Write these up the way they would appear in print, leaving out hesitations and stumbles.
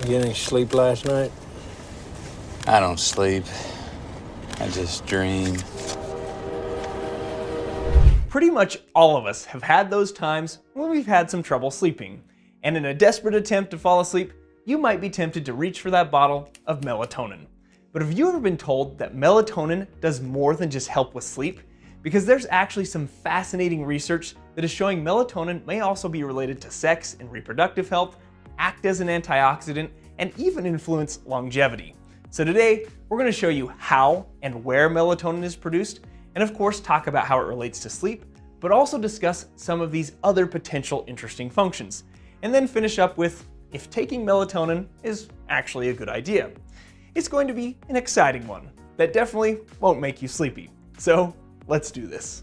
You get any sleep last night? I don't sleep. I just dream. Pretty much all of us have had those times when we've had some trouble sleeping. And in a desperate attempt to fall asleep, you might be tempted to reach for that bottle of melatonin. But have you ever been told that melatonin does more than just help with sleep? Because there's actually some fascinating research that is showing melatonin may also be related to sex and reproductive health, act as an antioxidant, and even influence longevity. So today, we're going to show you how and where melatonin is produced, and of course talk about how it relates to sleep, but also discuss some of these other potential interesting functions. And then finish up with if taking melatonin is actually a good idea. It's going to be an exciting one that definitely won't make you sleepy. So let's do this.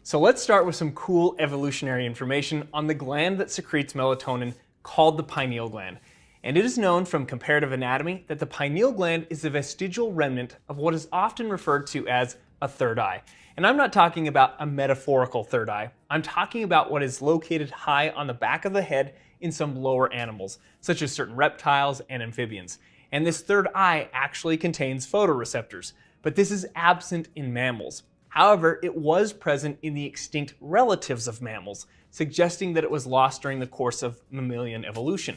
So let's start with some cool evolutionary information on the gland that secretes melatonin called the pineal gland. And it is known from comparative anatomy that the pineal gland is a vestigial remnant of what is often referred to as a third eye. And I'm not talking about a metaphorical third eye. I'm talking about what is located high on the back of the head in some lower animals, such as certain reptiles and amphibians. And this third eye actually contains photoreceptors, but this is absent in mammals. However, it was present in the extinct relatives of mammals, suggesting that it was lost during the course of mammalian evolution.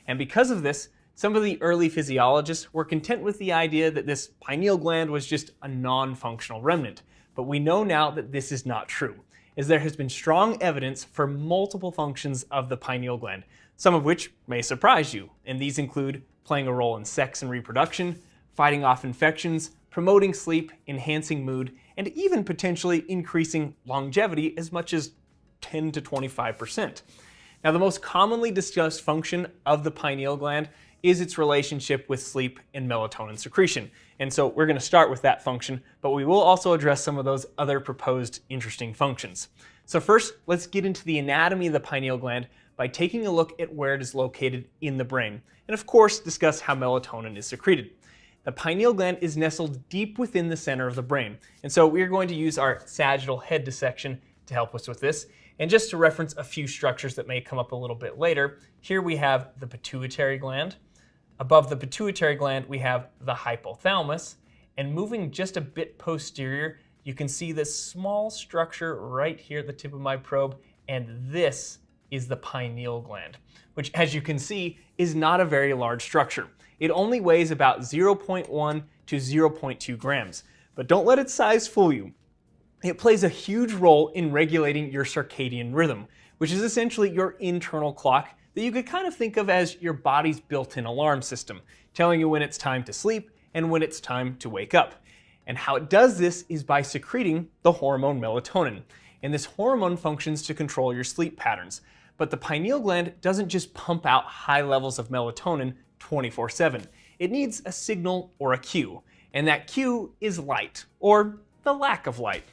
And because of this, some of the early physiologists were content with the idea that this pineal gland was just a non-functional remnant. But we know now that this is not true, as there has been strong evidence for multiple functions of the pineal gland, some of which may surprise you. And these include playing a role in sex and reproduction, fighting off infections, promoting sleep, enhancing mood, and even potentially increasing longevity as much as 10 to 25%. Now, the most commonly discussed function of the pineal gland is its relationship with sleep and melatonin secretion. And so we're going to start with that function, but we will also address some of those other proposed interesting functions. So first, let's get into the anatomy of the pineal gland by taking a look at where it is located in the brain, and of course discuss how melatonin is secreted. The pineal gland is nestled deep within the center of the brain, and so we're going to use our sagittal head dissection to help us with this. And just to reference a few structures that may come up a little bit later, here we have the pituitary gland. Above the pituitary gland, we have the hypothalamus. And moving just a bit posterior, you can see this small structure right here at the tip of my probe, and this is the pineal gland, which, as you can see, is not a very large structure. It only weighs about 0.1 to 0.2 grams. But don't let its size fool you. It plays a huge role in regulating your circadian rhythm, which is essentially your internal clock that you could kind of think of as your body's built-in alarm system, telling you when it's time to sleep and when it's time to wake up. And how it does this is by secreting the hormone melatonin. And this hormone functions to control your sleep patterns. But the pineal gland doesn't just pump out high levels of melatonin 24/7. It needs a signal or a cue. And that cue is light, or the lack of light.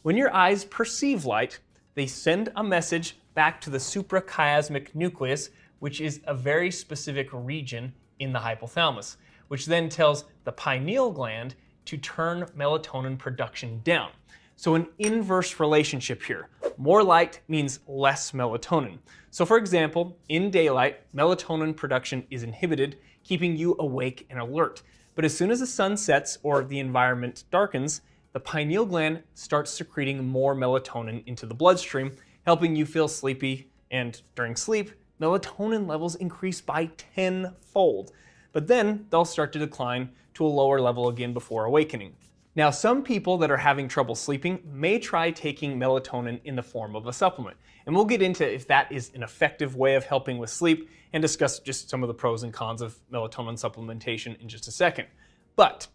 When your eyes perceive light, they send a message back to the suprachiasmatic nucleus, which is a very specific region in the hypothalamus, which then tells the pineal gland to turn melatonin production down. So an inverse relationship here. More light means less melatonin. So for example, in daylight, melatonin production is inhibited, keeping you awake and alert. But as soon as the sun sets or the environment darkens, the pineal gland starts secreting more melatonin into the bloodstream, helping you feel sleepy, and during sleep, melatonin levels increase by 10-fold. But then they'll start to decline to a lower level again before awakening. Now, some people that are having trouble sleeping may try taking melatonin in the form of a supplement. And we'll get into if that is an effective way of helping with sleep and discuss just some of the pros and cons of melatonin supplementation in just a second. But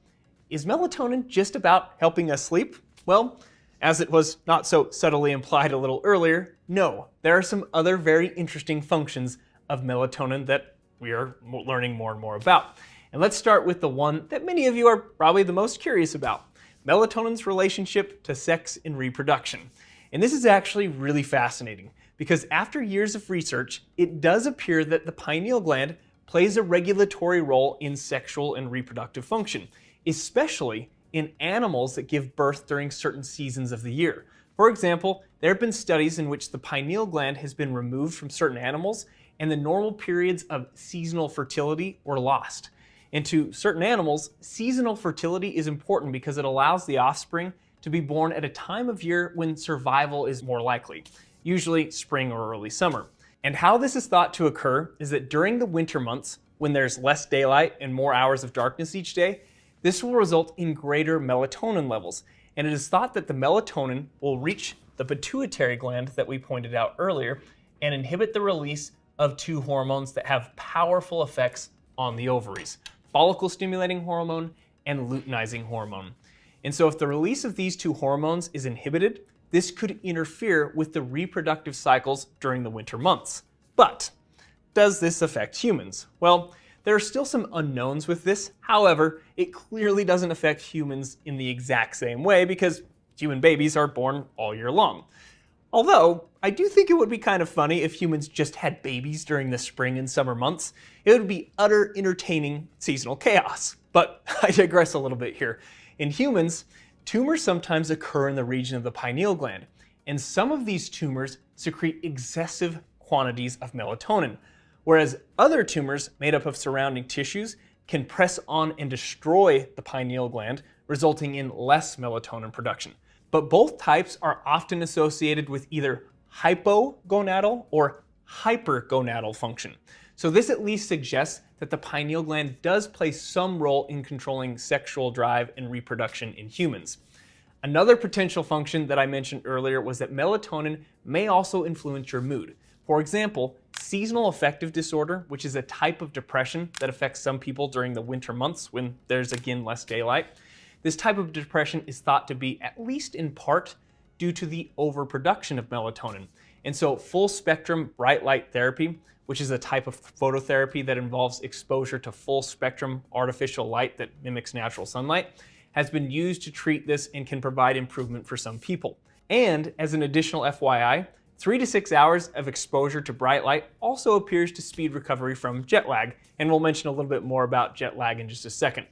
is melatonin just about helping us sleep? Well, as it was not so subtly implied a little earlier, no. There are some other very interesting functions of melatonin that we are learning more and more about. And let's start with the one that many of you are probably the most curious about: melatonin's relationship to sex and reproduction. And this is actually really fascinating because after years of research, it does appear that the pineal gland plays a regulatory role in sexual and reproductive function, especially in animals that give birth during certain seasons of the year. For example, there have been studies in which the pineal gland has been removed from certain animals and the normal periods of seasonal fertility were lost. And to certain animals, seasonal fertility is important because it allows the offspring to be born at a time of year when survival is more likely, usually spring or early summer. And how this is thought to occur is that during the winter months, when there's less daylight and more hours of darkness each day, this will result in greater melatonin levels. And it is thought that the melatonin will reach the pituitary gland that we pointed out earlier and inhibit the release of two hormones that have powerful effects on the ovaries: follicle stimulating hormone and luteinizing hormone. And so if the release of these two hormones is inhibited, this could interfere with the reproductive cycles during the winter months. But does this affect humans? Well, there are still some unknowns with this. However, it clearly doesn't affect humans in the exact same way because human babies are born all year long. Although, I do think it would be kind of funny if humans just had babies during the spring and summer months. It would be utter entertaining seasonal chaos. But I digress a little bit here. In humans, tumors sometimes occur in the region of the pineal gland, and some of these tumors secrete excessive quantities of melatonin, whereas other tumors made up of surrounding tissues can press on and destroy the pineal gland, resulting in less melatonin production. But both types are often associated with either hypogonadal or hypergonadal function. So this at least suggests that the pineal gland does play some role in controlling sexual drive and reproduction in humans. Another potential function that I mentioned earlier was that melatonin may also influence your mood. For example, seasonal affective disorder, which is a type of depression that affects some people during the winter months when there's again less daylight. This type of depression is thought to be, at least in part, due to the overproduction of melatonin. And so full spectrum bright light therapy, which is a type of phototherapy that involves exposure to full spectrum artificial light that mimics natural sunlight, has been used to treat this and can provide improvement for some people. And as an additional FYI, 3 to 6 hours of exposure to bright light also appears to speed recovery from jet lag, and we'll mention a little bit more about jet lag in just a second.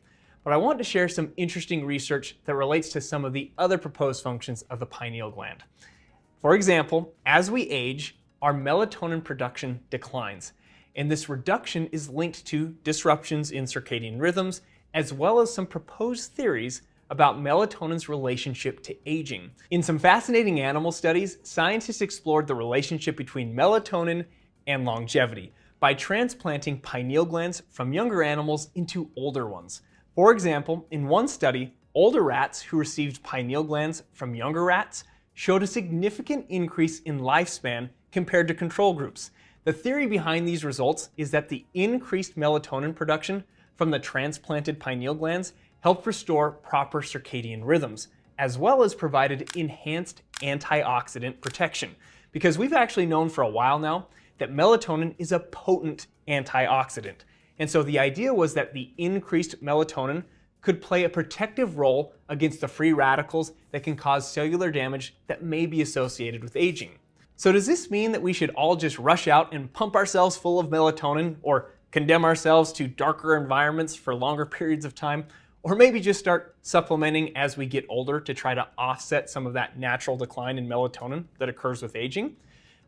But I want to share some interesting research that relates to some of the other proposed functions of the pineal gland. For example, as we age, our melatonin production declines, and this reduction is linked to disruptions in circadian rhythms, as well as some proposed theories about melatonin's relationship to aging. In some fascinating animal studies, scientists explored the relationship between melatonin and longevity by transplanting pineal glands from younger animals into older ones. For example, in one study, older rats who received pineal glands from younger rats showed a significant increase in lifespan compared to control groups. The theory behind these results is that the increased melatonin production from the transplanted pineal glands helped restore proper circadian rhythms, as well as provided enhanced antioxidant protection. Because we've actually known for a while now that melatonin is a potent antioxidant. And so the idea was that the increased melatonin could play a protective role against the free radicals that can cause cellular damage that may be associated with aging. So does this mean that we should all just rush out and pump ourselves full of melatonin, or condemn ourselves to darker environments for longer periods of time, or maybe just start supplementing as we get older to try to offset some of that natural decline in melatonin that occurs with aging?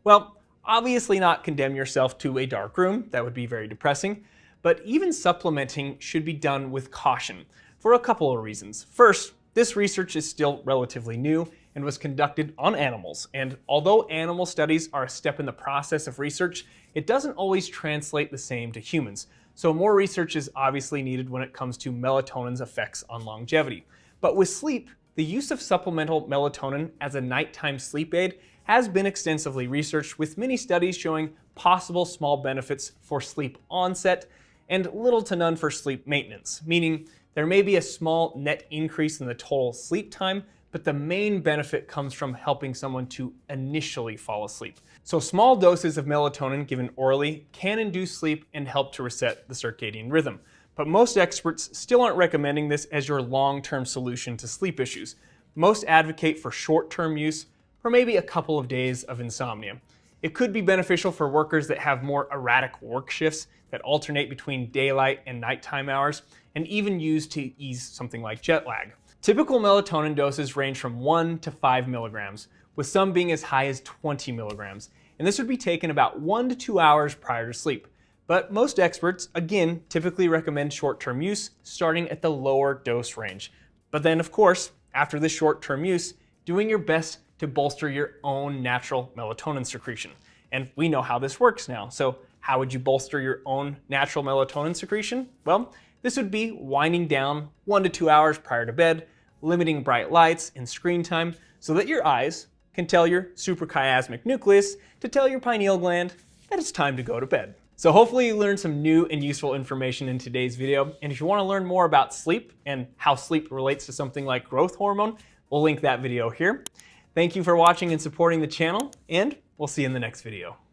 Well, obviously not condemn yourself to a dark room. That would be very depressing. But even supplementing should be done with caution for a couple of reasons. First, this research is still relatively new and was conducted on animals. And although animal studies are a step in the process of research, it doesn't always translate the same to humans. So more research is obviously needed when it comes to melatonin's effects on longevity. But with sleep, the use of supplemental melatonin as a nighttime sleep aid has been extensively researched, with many studies showing possible small benefits for sleep onset and little to none for sleep maintenance, meaning there may be a small net increase in the total sleep time, but the main benefit comes from helping someone to initially fall asleep. So small doses of melatonin given orally can induce sleep and help to reset the circadian rhythm. But most experts still aren't recommending this as your long-term solution to sleep issues. Most advocate for short-term use for maybe a couple of days of insomnia. It could be beneficial for workers that have more erratic work shifts that alternate between daylight and nighttime hours, and even used to ease something like jet lag. Typical melatonin doses range from 1 to 5 milligrams, with some being as high as 20 milligrams. And this would be taken about 1 to 2 hours prior to sleep. But most experts, again, typically recommend short-term use starting at the lower dose range. But then, of course, after this short-term use, doing your best to bolster your own natural melatonin secretion. And we know how this works now. So how would you bolster your own natural melatonin secretion? Well, this would be winding down 1 to 2 hours prior to bed, limiting bright lights and screen time so that your eyes can tell your suprachiasmatic nucleus to tell your pineal gland that it's time to go to bed. So hopefully you learned some new and useful information in today's video. And if you want to learn more about sleep and how sleep relates to something like growth hormone, we'll link that video here. Thank you for watching and supporting the channel, and we'll see you in the next video.